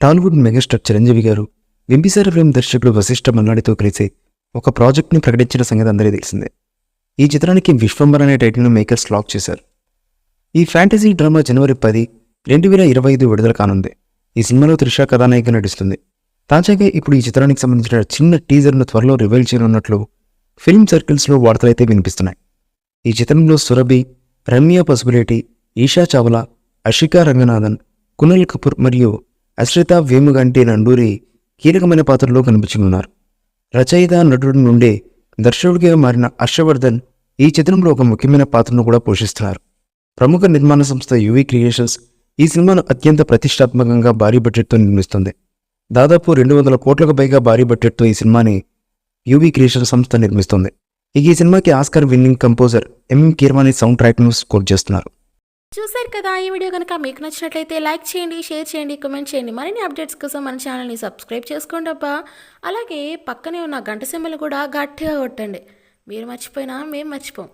Tollywood megastar Chiranjeevi గారు Bimbisara film దర్శకుడు వశిష్ఠ మల్లాడితో కలిసి ఒక ప్రాజెక్ట్ని ప్రకటించిన సంగతి అందరికీ తెలిసిందే. ఈ చిత్రానికి విశ్వంబర్ అనే టైటిల్ను మేకర్స్ లాక్ చేశారు. ఈ ఫ్యాంటసీ డ్రామా జనవరి 10, 2025 విడుదల కానుంది. ఈ సినిమాలో త్రిష కథానాయిక నటిస్తుంది. తాజాగా ఇప్పుడు ఈ చిత్రానికి సంబంధించిన చిన్న టీజర్ను త్వరలో రివీల్ చేయనున్నట్లు ఫిల్మ్ సర్కిల్స్లో వార్తలైతే వినిపిస్తున్నాయి. ఈ చిత్రంలో సురభి, రమ్య పసుపులేటి, ఈషా చావ్లా, అషికా రంగనాథన్, కునల్ కపూర్ మరియు అశ్రిత వేముగంటి నండూరి కీలకమైన పాత్రలో కనిపించనున్నారు. రచయిత నటుడి నుండి దర్శకుడిగా మారిన హర్షవర్ధన్ ఈ చిత్రంలో ఒక ముఖ్యమైన పాత్రను కూడా పోషిస్తున్నారు. ప్రముఖ నిర్మాణ సంస్థ యువి క్రియేషన్స్ ఈ సినిమాను అత్యంత ప్రతిష్టాత్మకంగా భారీ బడ్జెట్తో నిర్మిస్తుంది. దాదాపు 200 కోట్లకు పైగా భారీ బడ్జెట్తో ఈ సినిమాని యువి క్రియేషన్ సంస్థ నిర్మిస్తుంది. ఇక ఈ సినిమాకి Oscar winning composer MM Keeravani sound ట్రాక్ను స్కోర్ చేస్తున్నారు. చూసారు కదా, ఈ వీడియో కనుక మీకు నచ్చినట్లయితే లైక్ చేయండి, షేర్ చేయండి, కామెంట్ చేయండి. మరిన్ని అప్డేట్స్ కోసం మన ఛానల్ని సబ్స్క్రైబ్ చేసుకోండి అబ్బా. అలాగే పక్కనే ఉన్న గంట సింబల్ కూడా గట్టిగా కొట్టండి. మీరు మర్చిపోయినా మేము మర్చిపోం.